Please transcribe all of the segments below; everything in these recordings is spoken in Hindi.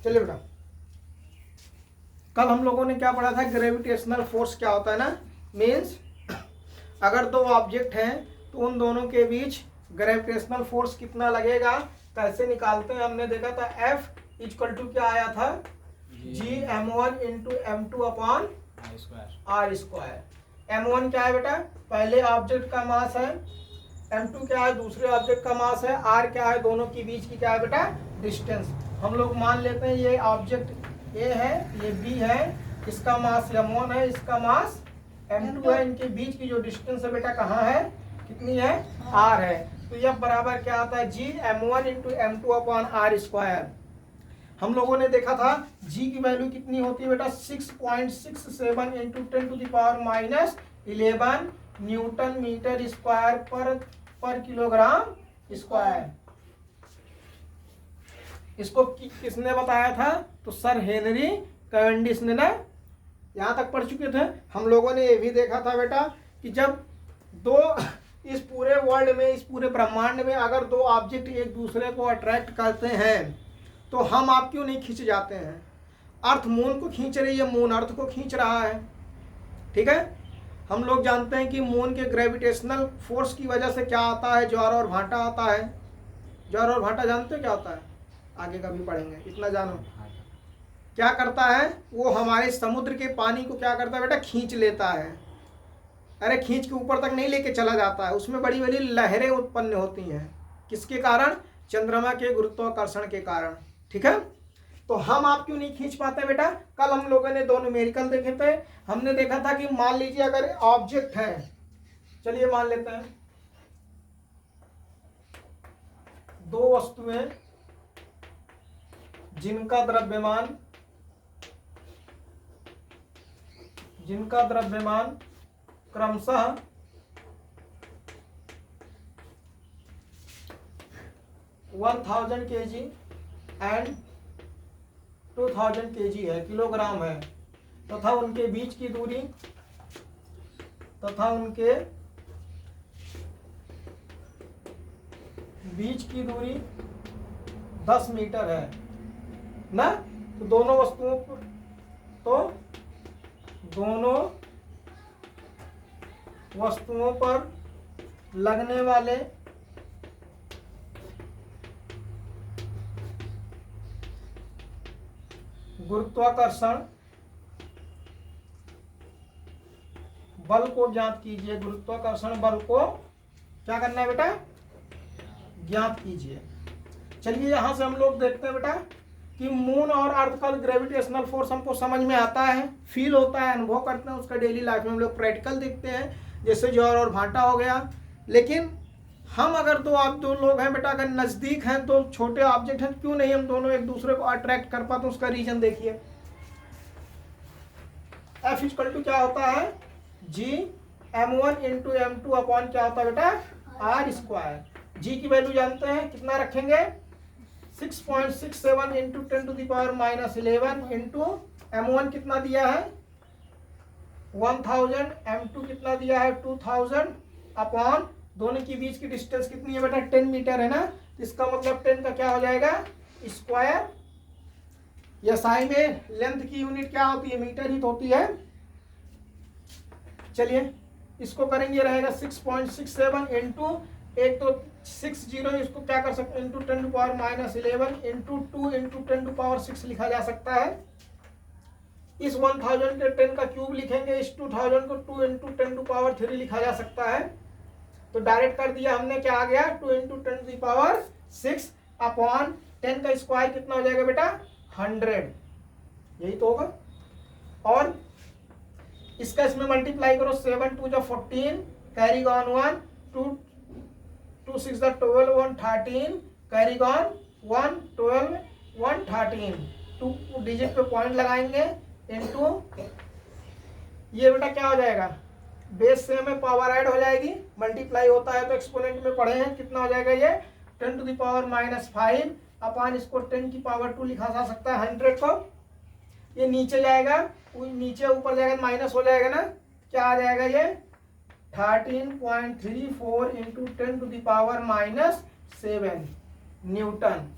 चलिए बेटा, कल हम लोगों ने क्या पढ़ा था, ग्रेविटेशनल फोर्स क्या होता है ना, मीन्स अगर दो ऑब्जेक्ट हैं तो उन दोनों के बीच ग्रेविटेशनल फोर्स कितना लगेगा, कैसे निकालते हैं। हमने देखा था F इक्वल टू क्या आया था, G m1 into m2 upon r square. m1 क्या है बेटा, पहले ऑब्जेक्ट का मास है, m2 क्या है, दूसरे ऑब्जेक्ट का मास है, r क्या है, दोनों के बीच की क्या है बेटा, डिस्टेंस। हम लोग मान लेते हैं ये ऑब्जेक्ट A है, ये B है, इसका मास m1 है, इसका मास m2 है, इनके बीच की जो डिस्टेंस है बेटा कहाँ है, कितनी है, r है। तो यह बराबर क्या आता है, G m1 into m2 upon r square. हम लोगों ने देखा था G की वैल्यू कितनी होती है बेटा, 6.67 into 10 to the power minus 11 newton metre square पर किलोग्राम स्क्वायर। इसको किसने बताया था, तो सर हेनरी कैवेंडिश ने ना, यहाँ तक पढ़ चुके थे। हम लोगों ने ये भी देखा था बेटा कि जब दो, इस पूरे वर्ल्ड में, इस पूरे ब्रह्मांड में अगर दो ऑब्जेक्ट एक दूसरे को अट्रैक्ट करते हैं तो हम आप क्यों नहीं खींच जाते हैं। अर्थ मून को खींच रही है, मून अर्थ को खींच रहा है, ठीक है। हम लोग जानते हैं कि मून के ग्रेविटेशनल फोर्स की वजह से क्या आता है, ज्वार और भाटा आता है। ज्वार और भाटा जानते हो क्या होता है, आगे कभी पढ़ेंगे, इतना जानो। क्या करता है वो, हमारे समुद्र के पानी को क्या करता है बेटा, खींच लेता है। अरे खींच के ऊपर तक नहीं लेके चला जाता है, उसमें बड़ी बड़ी लहरें उत्पन्न होती हैं। किसके कारण, चंद्रमा के गुरुत्वाकर्षण के कारण, ठीक है। तो हम आप क्यों नहीं खींच पाते बेटा। कल हम लोगों ने दो न्यूमेरिकल देखे थे। हमने देखा था कि मान लीजिए अगर ऑब्जेक्ट है, चलिए मान लेते हैं दो वस्तुएं जिनका द्रव्यमान क्रमशः 1000 kg एंड 2000 kg है, किलोग्राम है, तथा उनके बीच की दूरी 10 मीटर है ना। तो दोनों वस्तुओं पर लगने वाले गुरुत्वाकर्षण बल को ज्ञात कीजिए। गुरुत्वाकर्षण बल को क्या करना है बेटा, ज्ञात कीजिए। चलिए यहां से हम लोग देखते हैं बेटा कि मून और अर्थ का ग्रेविटेशनल फोर्स हमको समझ में आता है, फील होता है, अनुभव करते हैं, उसका डेली लाइफ में हम लोग प्रैक्टिकल देखते हैं, जैसे ज्वार और भाटा हो गया। लेकिन हम अगर दो लोग हैं बेटा, अगर नजदीक हैं, दो छोटे ऑब्जेक्ट हैं, क्यों नहीं हम दोनों एक दूसरे को अट्रैक्ट कर पाते, उसका रीजन देखिए। F इक्वल टू क्या होता है, G m1 into m2 upon क्या होता है बेटा, r स्क्वायर। G की वैल्यू जानते हैं, कितना रखेंगे, 6.67 into 10 to the power minus 11 into m1 कितना दिया है 1000, m2 कितना दिया है 2000 अपॉन दोनों के बीच की डिस्टेंस कितनी है बेटा, 10 मीटर है ना। इसका मतलब 10 का क्या हो जाएगा, स्क्वायर। या साई में लेंथ की यूनिट क्या होती है, मीटर ही तो होती है। चलिए इसको करेंगे, रहेगा 6.67 इंटू, एक तो 60, इसको क्या कर सकते हैं, into 10 to power minus 11 into 2 into 10 to power 6 लिखा जा सकता है। इस 1000 के 10 का क्यूब लिखेंगे, इस 2000 को 2 इंटू 10 टू पावर 3 लिखा जा सकता है। तो डायरेक्ट कर दिया हमने, क्या आ गया, 2 इंटू 10 टू पावर 6 अपॉन 10 का स्क्वायर कितना हो जाएगा बेटा, 100, यही तो होगा। और इसका इसमें मल्टीप्लाई करो, 7 2 14, carry on 1, 2 6 12, 1 13, carry on 1 12, 1 13, 2 digit पे पॉइंट लगाएंगे इनटू, ये बेटा क्या हो जाएगा, बेस से हमें पावर ऐड हो जाएगी, मल्टीप्लाई होता है तो एक्सपोनेंट में पढ़े हैं, कितना हो जाएगा ये 10 to the power minus 5 upon इसको 10 की पावर 2 लिखा जा सकता है 100 को। ये नीचे जाएगा, नीचे ऊपर जाएगा माइनस हो जाएगा ना, क्या आ जाएगा ये 13.34 into 10 to the power minus 7 newton.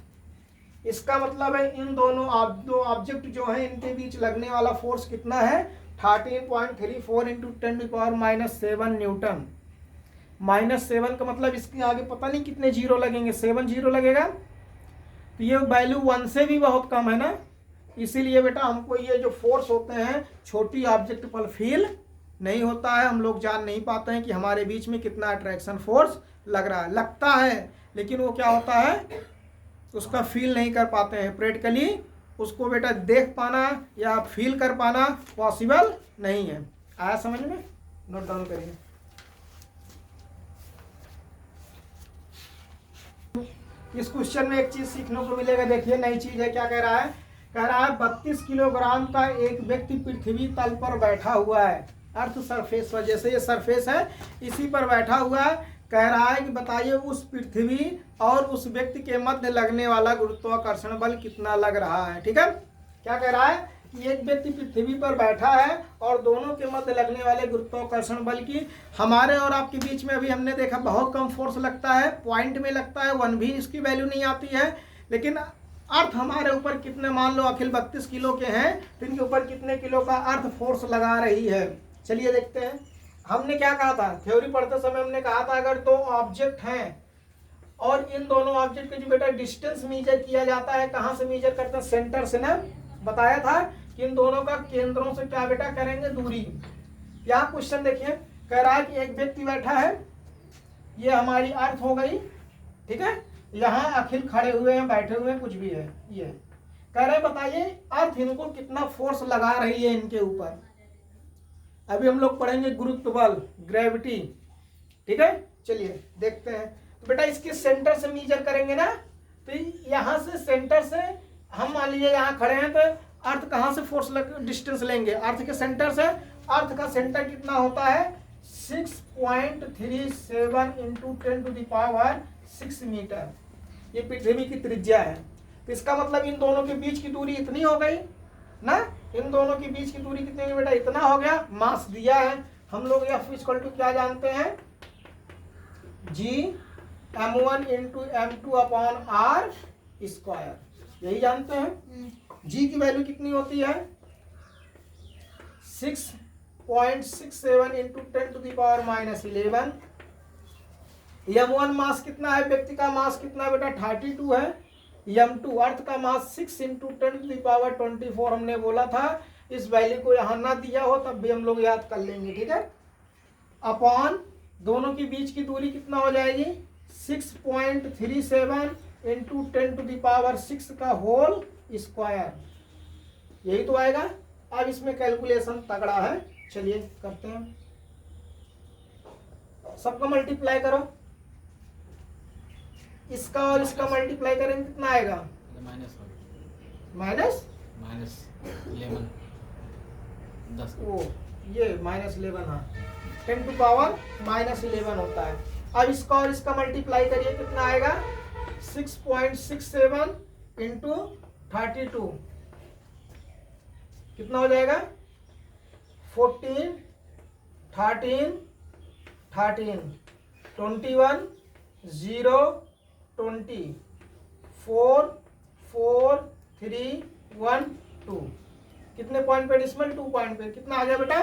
इसका मतलब है इन दोनों दो ऑब्जेक्ट जो है इनके बीच लगने वाला फोर्स कितना है 13.34 इंटू 10⁻⁻7 न्यूटन। -7 का मतलब इसके आगे पता नहीं कितने जीरो लगेंगे, 7 जीरो लगेगा, तो ये वैल्यू 1 से भी बहुत कम है ना। इसीलिए बेटा हमको ये जो फोर्स होते हैं छोटी ऑब्जेक्ट पर फील नहीं होता है, हम लोग जान नहीं पाते हैं कि हमारे बीच में कितना अट्रैक्शन फोर्स लग रहा है। लगता है लेकिन वो क्या होता है उसका फील नहीं कर पाते हैं, प्रैक्टिकली उसको बेटा देख पाना या फील कर पाना पॉसिबल नहीं है। आया समझ में? नोट डाउन करिए। इस क्वेश्चन में एक चीज सीखने को मिलेगा, देखिए नई चीज है। क्या कह रहा है? कह रहा है 32 किलोग्राम का एक व्यक्ति पृथ्वी तल पर बैठा हुआ है, अर्थ सरफेस पर, जैसे ये सरफेस है इसी पर बैठा हुआ है। कह रहा है कि बताइए उस पृथ्वी और उस व्यक्ति के मध्य लगने वाला गुरुत्वाकर्षण बल कितना लग रहा है। ठीक है, क्या कह रहा है कि एक व्यक्ति पृथ्वी पर बैठा है और दोनों के मध्य लगने वाले गुरुत्वाकर्षण बल की हमारे और आपके बीच में अभी हमने देखा बहुत कम फोर्स लगता है, पॉइंट में लगता है, 1 भी इसकी वैल्यू नहीं आती है। लेकिन अर्थ हमारे ऊपर कितने, मान लो अखिल 32 किलो के हैं तो इनके ऊपर कितने किलो का अर्थ फोर्स लगा रही है। चलिए देखते हैं। हमने क्या कहा था थ्योरी पढ़ते समय, हमने कहा था अगर दो ऑब्जेक्ट हैं और इन दोनों ऑब्जेक्ट के जो बेटा डिस्टेंस मेजर किया जाता है, कहाँ से मेजर करते हैं? सेंटर से ना। बताया था कि इन दोनों का केंद्रों से क्या बेटा करेंगे? दूरी। यहाँ क्वेश्चन देखिए, कह रहा है कि एक व्यक्ति बैठा है, ये हमारी अर्थ हो गई, ठीक है, यहाँ अखिल खड़े हुए हैं, बैठे हुए हैं, कुछ भी है, ये कह रहे बताइए अर्थ इनको कितना फोर्स लगा रही है इनके ऊपर। अभी हम लोग पढ़ेंगे गुरुत्व बल, ग्रेविटी। ठीक है, चलिए देखते हैं। तो बेटा इसके सेंटर से मेजर करेंगे ना, तो यहाँ से सेंटर से हम मान लीजिए यहाँ खड़े हैं तो अर्थ कहाँ से फोर्स डिस्टेंस लेंगे? अर्थ के सेंटर से। अर्थ का सेंटर कितना होता है? 6.37 इंटू 10⁻6 मीटर। ये पृथ्वी की त्रिज्या है। तो इसका मतलब इन दोनों के बीच की दूरी इतनी हो गई ना। इन दोनों के बीच की दूरी कितनी बेटा? इतना हो गया। मास दिया है हम लोग, F इक्वल टू क्या जानते हैं? G(m1 into m2 upon r square), यही जानते हैं। G की वैल्यू कितनी होती है? 6.67 इंटू 10⁻11। m1 मास कितना है? व्यक्ति का मास कितना बेटा? 32 है। m2 अर्थ का मास 6 इंटू 10⁻24 हमने बोला था। इस वैल्यू को यहाँ ना दिया हो तब भी हम लोग याद कर लेंगे। ठीक है, अपॉन दोनों के बीच की दूरी कितना हो जाएगी? 6.37 इंटू 10⁻6 का होल स्क्वायर, यही तो आएगा। अब इसमें कैलकुलेशन तगड़ा है, चलिए करते हैं। सबका मल्टीप्लाई करो, इसका और इसका मल्टीप्लाई करेंगे कितना आएगा? माइनस 11 10। ओ ये -11, हाँ, 10⁻11 होता है। अब इसका और इसका मल्टीप्लाई करिए, कितना आएगा? 6.67 इंटू 32 कितना हो जाएगा? 14 13 13 21 0 20 4 4 3 1 2। कितने पॉइंट पे डिसिमल? 2 पॉइंट पे। कितना आ गया बेटा?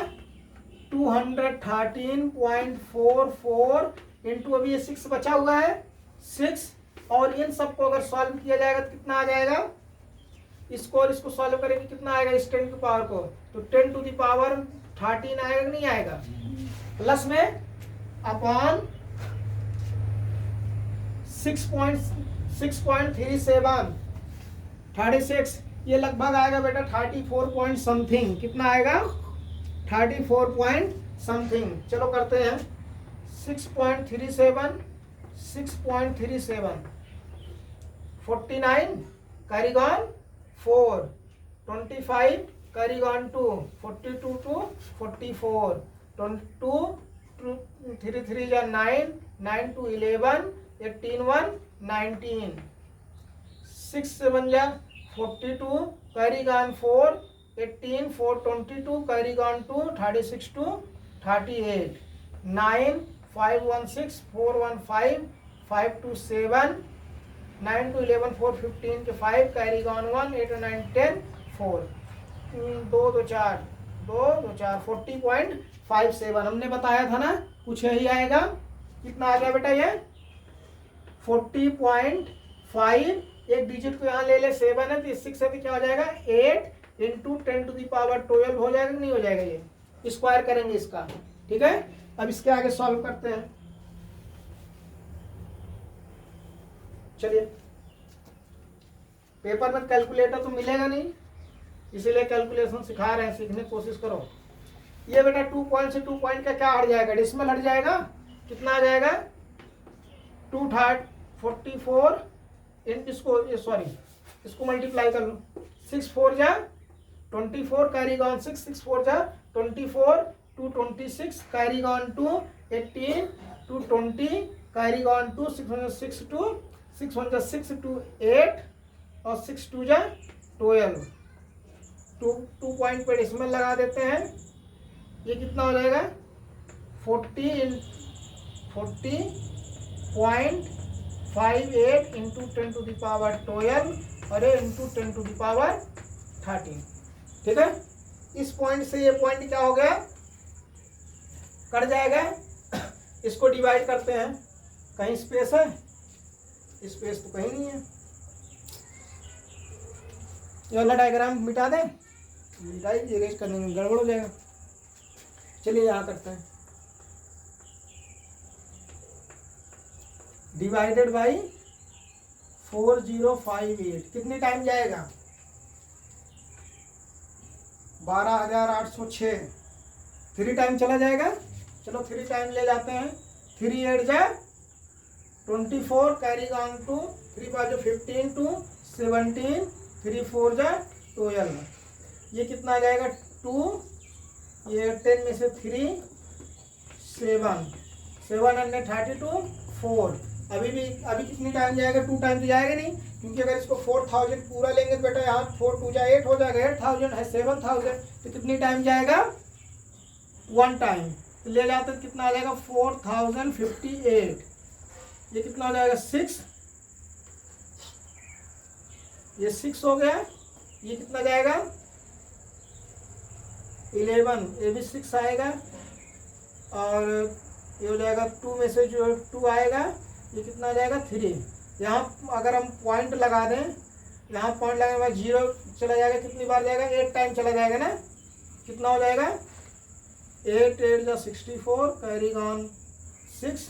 213.44 इंटू, अभी ये 6 बचा हुआ है 6, और इन सबको अगर सॉल्व किया जाएगा तो कितना आ जाएगा? इसको और इसको सॉल्व करेंगे कितना आएगा? इस 10 की पावर को, तो 10⁻13 आएगा कि नहीं आएगा? प्लस में अपॉन 6.37 36, ये लगभग आएगा बेटा 34 पॉइंट समथिंग। कितना आएगा? 34 पॉइंट समथिंग। चलो करते हैं। 6.37 49 carry on 4 25 carry on 2 42 to 44 2 3 3 या 9 9 to 11 18 1 19 6 7 या 42 carry on 4 18 4 22 carry on 2 36 to 38 9 5 1 6 4 1 5 5 2 7 9 to 11 4 15 के 5 कैरी ऑन 1 8 9 10 4 2 2 4 2 2 4 40.57 हमने बताया था ना, कुछ यही आएगा। कितना आ गया बेटा ये 40.5, एक डिजिट को यहाँ ले ले 7 है तो 6 है तो क्या हो जाएगा 8 इंटू 10 टू द पावर 12 हो जाएगा कि नहीं हो जाएगा, ये स्क्वायर करेंगे इसका। ठीक है, अब इसके आगे सॉल्व करते हैं। चलिए, पेपर में कैलकुलेटर तो मिलेगा नहीं, इसीलिए कैलकुलेशन सिखा रहे हैं, सीखने की कोशिश करो। ये बेटा 2 पॉइंट से 2 पॉइंट का क्या हट जाएगा, डिसमल हट जाएगा, कितना आ जाएगा 244 इसको सॉरी इसको मल्टीप्लाई कर लो, 6 4 जा 24 कैरी ऑन 6 6 4 जा 24 2 26 कैरी ऑन 2 18 2 20 कैरी ऑन 2 6 2 6 1 6 2 8 और 6 2 जा 12। 2 पॉइंट पे डिसमल लगा देते हैं, ये कितना हो जाएगा 40.58 इंटू 10 टू द पावर 12 और इंटू 10 टू द पावर 13। ठीक है, इस पॉइंट से ये पॉइंट क्या हो गया, कट जाएगा। इसको डिवाइड करते हैं, कहीं स्पेस है, स्पेस तो कहीं नहीं है, ये वाला डायग्राम मिटा दें, मिटाई इरेज करने में गड़बड़ हो जाएगा। चलिए यहाँ करते हैं, डिवाइडेड बाई 4058 कितने टाइम जाएगा 12,806, 3 टाइम चला जाएगा। चलो 3 टाइम ले जाते हैं, 3 8 जा 24 कैरी ऑन 2 3 5 15 2 17 3 4 जा 12, ये कितना आ जाएगा 2, ये 10 में से 3 7 732 4। अभी कितनी टाइम जाएगा, 2 टाइम तो जाएगा नहीं, क्योंकि अगर इसको 4000 पूरा लेंगे तो बेटा यहाँ 4 2 जा 8 हो जाएगा, 8000 है 7000, तो कितनी टाइम जाएगा 1 टाइम, तो ले जाते तो कितना आ जाएगा 4058, ये कितना हो जाएगा 6, ये 6 हो गया, ये कितना जाएगा 11, ये भी 6 आएगा, और ये हो जाएगा 2 में से जो 2 आएगा, ये कितना आ जाएगा 3। यहाँ अगर हम पॉइंट लगा दें, यहाँ पॉइंट लगाने के बाद 0 चला जाएगा, कितनी बार जाएगा 8 टाइम चला जाएगा ना, कितना हो जाएगा 8 8 जा 64 कैरी ऑन 6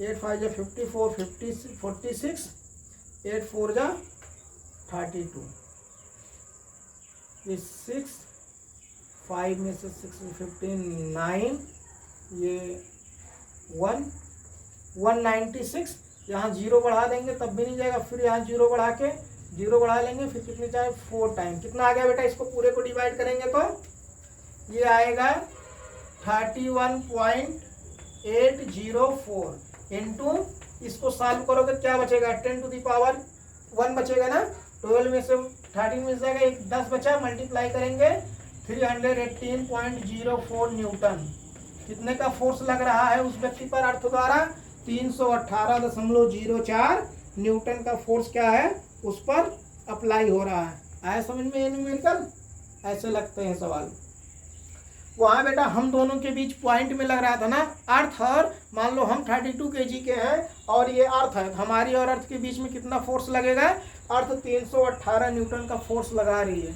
8 5 जा 54 46 8 4 जा 32, ये 6 5 में से 6 15 9, ये 196, यहाँ 0 बढ़ा देंगे तब भी नहीं जाएगा, फिर यहाँ 0 बढ़ा के 0 बढ़ा लेंगे, फिर कितने चाहे 4 टाइम, कितना आ गया बेटा, इसको पूरे को डिवाइड करेंगे तो ये आएगा 31.804 इंटू, इसको सॉल्व करोगे क्या बचेगा 10 टू द पावर 1 बचेगा ना, 12 में से 13 मिल जाएगा, एक 10 बचा, मल्टीप्लाई करेंगे 318.04 न्यूटन। कितने का फोर्स लग रहा है उस व्यक्ति पर अर्थ द्वारा, 318.04 न्यूटन का फोर्स क्या है उस पर अप्लाई हो रहा है। आया समझ में, ये न्यूमेरिकल ऐसे लगते हैं सवाल। वहाँ बेटा हम दोनों के बीच पॉइंट में लग रहा था ना अर्थ, और मान लो हम 32 kg के हैं और ये अर्थ है, हमारी और अर्थ के बीच में कितना फोर्स लगेगा, अर्थ 318 न्यूटन का फोर्स लगा रही है,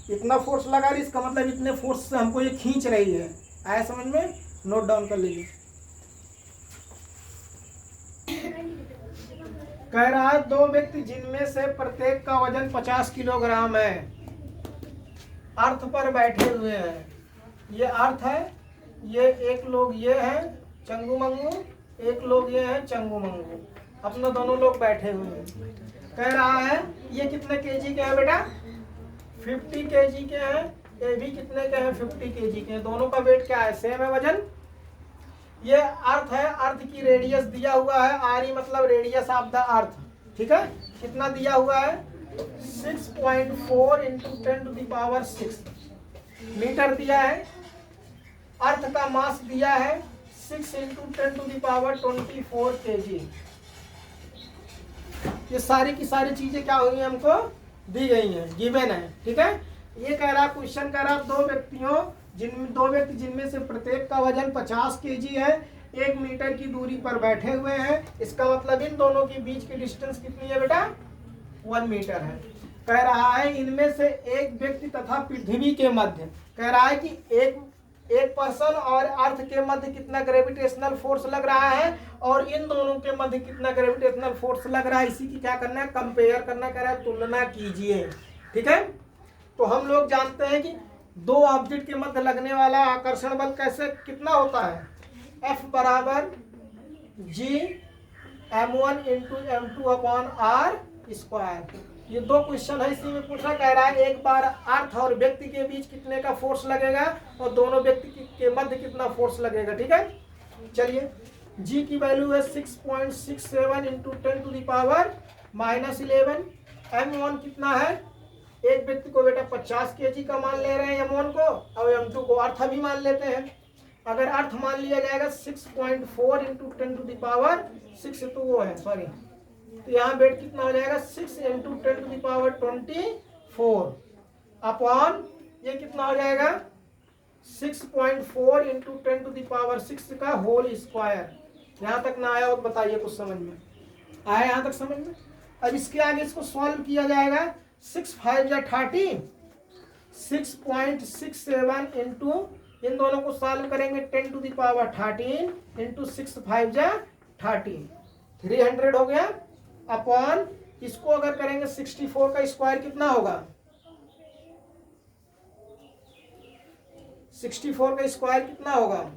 इतना फोर्स लगा रही है, इसका मतलब इतने फोर्स से हमको ये खींच रही है। आया समझ में, नोट डाउन कर लीजिए। कह रहा है 2 व्यक्ति जिनमें से प्रत्येक का वजन 50 किलोग्राम है, अर्थ पर बैठे हुए हैं, ये अर्थ है, ये एक लोग ये है चंगू मंगू, एक लोग ये है चंगू मंगू, अपने दोनों लोग बैठे हुए हैं। कह रहा है ये कितने केजी के हैं बेटा, 50 केजी के हैं, ये भी कितने के हैं 50 केजी के हैं, दोनों का वेट क्या है सेम है वजन। ये अर्थ है, अर्थ की रेडियस दिया हुआ है, आर मतलब रेडियस ऑफ द अर्थ, ठीक है, कितना दिया हुआ है 6.4 into 10 to the power 6 metre दिया है। अर्थ का मास दिया है 6 into 10 to the power 24 kg। ये सारी की सारी चीजें क्या हुई हैं, हमको दी गई हैं, गिवन है। ठीक है, ये कह रहा क्वेश्चन कह रहा दो व्यक्ति जिनमें से प्रत्येक का वजन 50 केजी है, 1 मीटर की दूरी पर बैठे हुए हैं। इसका मतलब इन दोनों के बीच की डिस्टेंस कितनी है बेटा, 1 मीटर है। कह रहा है इनमें से एक व्यक्ति तथा पृथ्वी के मध्य, कह रहा है कि एक पर्सन और अर्थ के मध्य कितना ग्रेविटेशनल फोर्स लग रहा है और इन दोनों के मध्य कितना ग्रेविटेशनल फोर्स लग रहा है, इसी की क्या करना है, कंपेयर करना, कह रहा है तुलना कीजिए। ठीक है, तो हम लोग जानते हैं कि दो ऑब्जेक्ट के मध्य लगने वाला आकर्षण बल कैसे कितना होता है, F बराबर G m1 × m2 upon r square. ये दो क्वेश्चन है, इसी में पूछा कह रहा है एक बार अर्थ और व्यक्ति के बीच कितने का फोर्स लगेगा और दोनों व्यक्ति के मध्य कितना फोर्स लगेगा। ठीक है, चलिए G की वैल्यू है 6.67 × 10⁻11। m1 कितना है, एक व्यक्ति को बेटा 50 केजी का मान ले रहे हैं m1 को, और m2 को अर्थ भी मान लेते हैं। अगर अर्थ मान लिया जाएगा 6.4 × 10⁻6 तो वो है सॉरी, तो यहाँ वेट कितना हो जाएगा 6 × 10⁻24 अपॉन ये कितना हो जाएगा 6.4 × 10⁻6 का होल स्क्वायर। यहाँ तक ना आया हो बताइए, कुछ समझ में आया यहाँ तक समझ में। अब इसके आगे इसको सॉल्व किया जाएगा, 6 5 या 30, 6.67 इंटू इन दोनों को सॉल्व करेंगे 10⁻13 इंटू 6 5 या 30, 300 हो गया अपॉन इसको अगर करेंगे 64 का स्क्वायर कितना होगा, 64 का स्क्वायर कितना होगा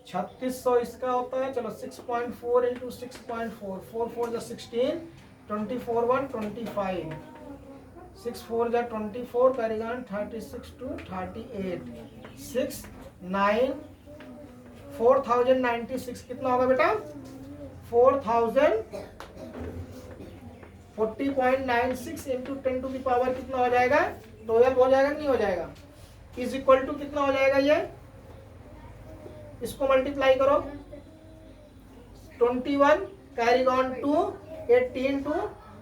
3600 इसका होता है। चलो 6.4 इंटू 6.4, 4 4 जा 16, 24 1 25, 6 4 जा 24, करेगा 36 to 38, 6 9 4096 कितना होगा बेटा 4096 इंटू 10⁻, कितना हो जाएगा 12 हो जाएगा, नहीं हो जाएगा, इज इक्वल टू कितना हो जाएगा, ये इसको मल्टीप्लाई करो 21 carrying on to 18 to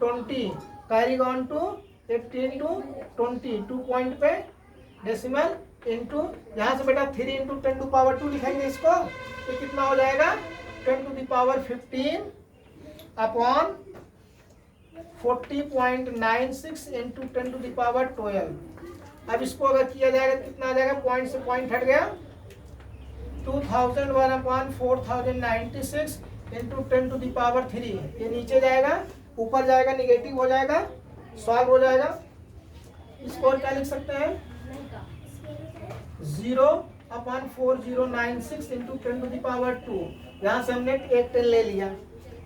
20, carrying on to 18 to 20, 2 point पे डेसिमल इंटू यहाँ से बेटा 3 इंटू 10⁻2 लिखेंगे इसको, तो कितना हो जाएगा 10⁻15 अपॉन 40.96 इंटू 10⁻12। अब इसको अगर किया जाएगा कितना आ जाएगा, पॉइंट से पॉइंट हट गया, 2001 अपॉन 4096 इंटू 10⁻3, ये नीचे जाएगा, ऊपर जाएगा निगेटिव हो जाएगा, सॉल्व हो जाएगा। इसको और क्या लिख सकते हैं 0/4096 इंटू 10⁻2, यहाँ से हमने एक 10 ले लिया।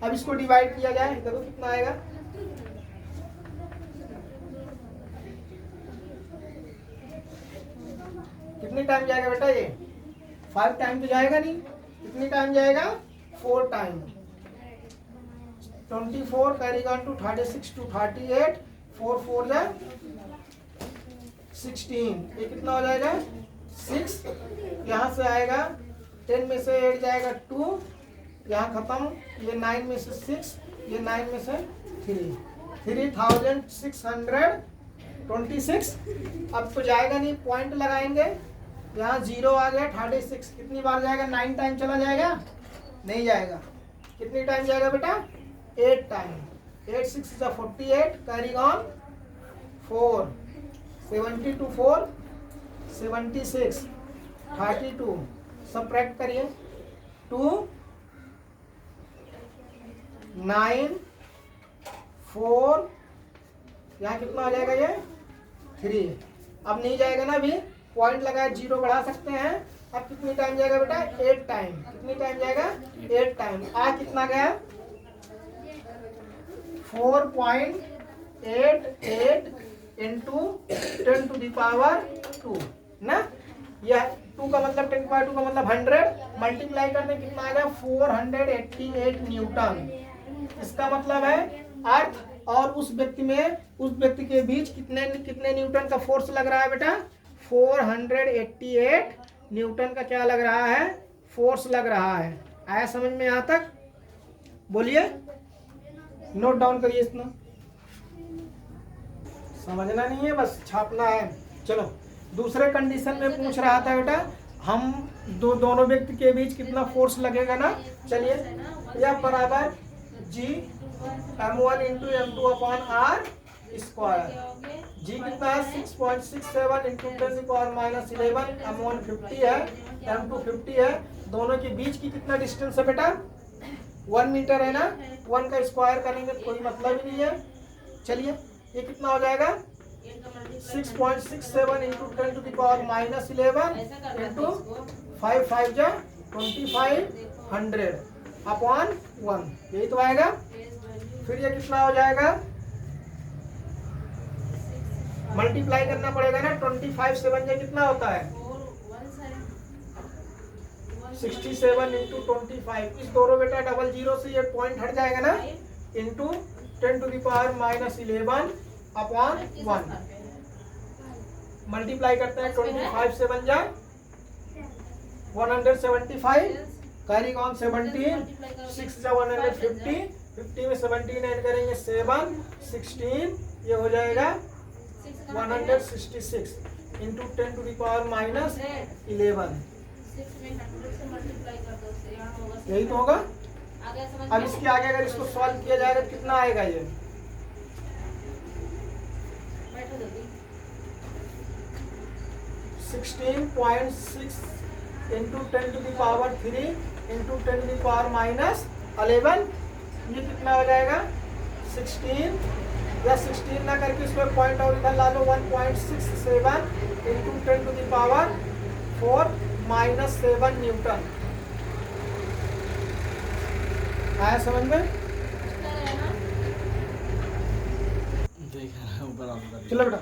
अब इसको डिवाइड किया जाए, देखो कितना आएगा, कितनी टाइम जाएगा बेटा, ये 5 टाइम तो जाएगा नहीं, कितनी टाइम जाएगा 4 time, 24 carry on to 36 to 38, 4 4 जा 16, ये कितना हो जाएगा 6, यहाँ से आएगा 10 में से 8 जाएगा 2, यहाँ खत्म, ये 9 में से 6, ये 9 में से 3, 3626। अब तो जाएगा नहीं, पॉइंट लगाएंगे, यहाँ 0 आ गया, 36 कितनी बार जाएगा, 9 टाइम चला जाएगा, नहीं जाएगा, कितनी टाइम जाएगा बेटा 8 time, 8 6 is 48, carry on 4, 70 to 4 76, 32, subtract करिए 2 9 4, यहाँ कितना आ जाएगा ये 3, अब नहीं जाएगा ना, अभी पॉइंट लगाया 0 बढ़ा सकते हैं। अब कितनी टाइम जाएगा बेटा 8 टाइम, कितनी टाइम जाएगा 8 टाइम, आ कितना गया 4.88 इंटू 10⁻2 ना, यह 2 का मतलब 10⁻2 का मतलब 100, मल्टीप्लाई करने कितना आएगा 488 न्यूटन। इसका मतलब है अर्थ और उस व्यक्ति के बीच कितने न्यूटन का फोर्स लग रहा है बेटा, 488 न्यूटन का क्या लग रहा है, फोर्स लग रहा है। आया समझ में यहाँ तक, बोलिए नोट डाउन करिए इतना, समझना नहीं है बस छापना है। चलो दूसरे कंडीशन में पूछ रहा था बेटा हम दोनों व्यक्ति के बीच कितना फोर्स लगेगा ना। चलिए यह बराबर G m1 into m2 upon r square. G कितना है 6.67 इंटू 10⁻11, m1 50 है m2 50 है। दोनों के बीच की कितना डिस्टेंस है बेटा 1 मीटर है ना। 1 का स्क्वायर करेंगे तो कोई मतलब ही नहीं है। चलिए ये कितना हो जाएगा 6.67 इंटू 10⁻11 इंटू 5 5 जा 2500 अपॉन 1, यही तो आएगा। फिर ये कितना हो जाएगा मल्टीप्लाई करना पड़ेगा ना। 25 7 जा कितना होता है 67 इंटू 25। इस दोनों बेटा डबल जीरो से ये पॉइंट हट जाएगा ना। इंटू 10⁻11 अपॉन 1 मल्टीप्लाई करते हैं। 25 7 जा 175 कैरी ऑन 17 6 जा 150 50 में 17 ऐड करेंगे 7 16 ये हो जाएगा 166 इंटू 10⁻11 यही तो होगा। अब इसके आगे अगर इसको सॉल्व किया जाएगा तो कितना आएगा ये 16.6 इंटू 10⁻³ इंटू 10⁻11 ये कितना हो जाएगा 16 या 16 ना करके इसमें पॉइंट और इधर ला लो 1.67 इंटू 10⁻4 -7 न्यूटन। आया समझ में। चलो बेटा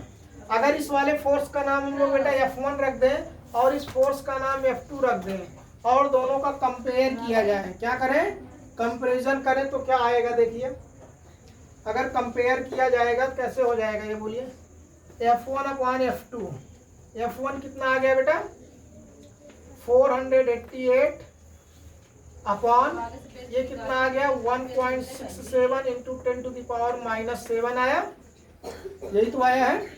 अगर इस वाले फोर्स का नाम हम लोग बेटा F1 रख दें और इस फोर्स का नाम F2 रख दें और दोनों का कंपेयर किया जाए, क्या करें कंपैरिजन करें तो क्या आएगा देखिए। अगर कंपेयर किया जाएगा तो कैसे हो जाएगा ये बोलिए। F1 अपॉन F2, F1 कितना आ गया बेटा 488 अपॉन ये कितना आ गया 1.67 इंटू 10⁻7 आया, यही तो आया है।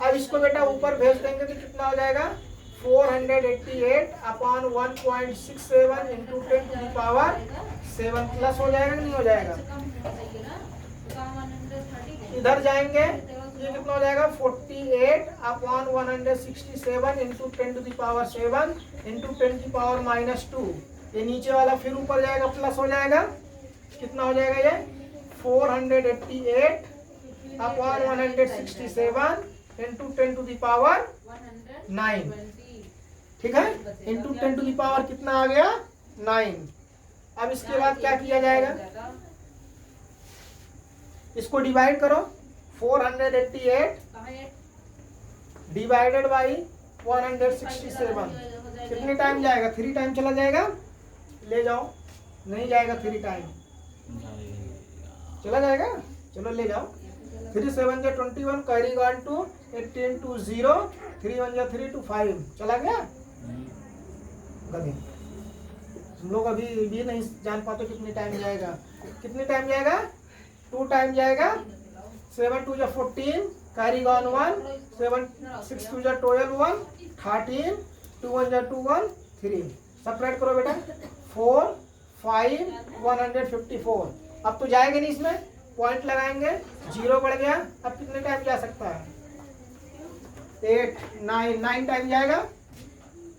अब इसको बेटा ऊपर भेज देंगे तो कितना हो जाएगा 488 अपॉन 1.67 इंटू 10⁻7 प्लस हो जाएगा नहीं हो जाएगा। इधर जाएंगे ये कितना हो जाएगा 48 अपॉन 167 इंटू 10⁻7 इंटू 10⁻2। ये नीचे वाला फिर ऊपर जाएगा प्लस हो जाएगा, कितना हो जाएगा ये 488 अपॉन 167 इंटू 10⁻9, ठीक है इंटू 10⁻ कितना आ गया 9। अब इसके बाद क्या किया जाएगा इसको डिवाइड करो 488 डिवाइडेड बाई 167 कितने टाइम जाएगा 3 टाइम चला जाएगा, ले जाओ नहीं जाएगा 3 टाइम चला जाएगा, चलो ले जाओ 3 7 जा 21 कैरी ऑन टू 18 to 0 3 1 जा 3 to 5 चला गया। गधे हम लोग अभी भी नहीं जान पाते कितने टाइम जाएगा, कितने टाइम जाएगा 2 टाइम जाएगा। 7 2 जा 14 कैरी ऑन 1 7 6 2 जा 12 1 13 2 1 जा 2 1 3 सेपरेट करो बेटा 4 5 154। अब तो जाएगा नहीं इसमें पॉइंट लगाएंगे 0 बढ़ गया। अब कितने टाइम जा सकता है 8 9 टाइम जाएगा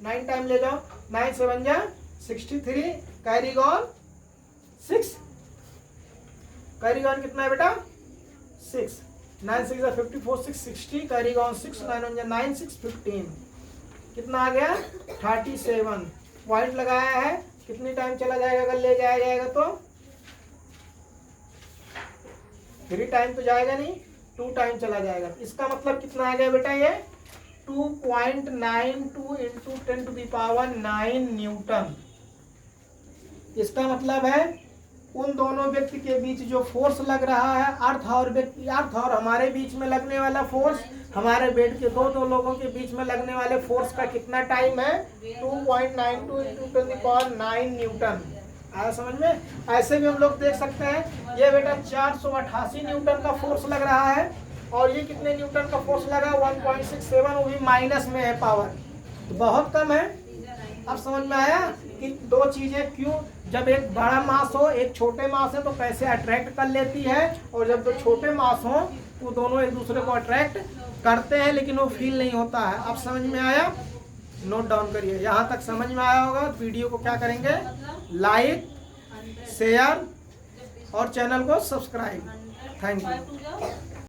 9 टाइम ले जाओ 9 7 जा 63 कैरी ऑन 6 कैरी ऑन कितना है बेटा 6 9 6 जा 54 6 60 कैरी ऑन 6 9 1 जा 9 6 15 कितना आ गया 37 पॉइंट लगाया है। कितनी टाइम चला जाएगा अगर ले जाया जाएगा तो 3 टाइम तो जाएगा नहीं 2 टाइम चला जाएगा। इसका मतलब कितना आ गया बेटा ये 2.92 इंटू 10⁻9 न्यूटन। इसका मतलब है उन दोनों व्यक्ति के बीच जो फोर्स लग रहा है अर्थ और हमारे बीच में लगने वाला फोर्स, हमारे बेड के दो लोगों के बीच में लगने वाले फोर्स का कितना टाइम है 2.92 इंटू 10⁻9 न्यूटन। आया समझ में? ऐसे भी हम लोग देख सकते हैं, ये बेटा 488 न्यूटन का फोर्स लग रहा है और ये कितने न्यूटन का फोर्स लगा, 1.67, वो भी माइनस में है पावर, तो बहुत कम है। अब समझ में आया कि दो चीजें क्यों, जब एक बड़ा मास हो एक छोटे मास है तो कैसे अट्रैक्ट कर लेती है, और जब दो छोटे मास हो वो दोनों एक दूसरे को अट्रैक्ट करते हैं लेकिन वो फील नहीं होता है। अब समझ में आया? नोट डाउन करिए। यहाँ तक समझ में आया होगा, वीडियो को क्या करेंगे, लाइक, शेयर और चैनल को सब्सक्राइब। Thank you.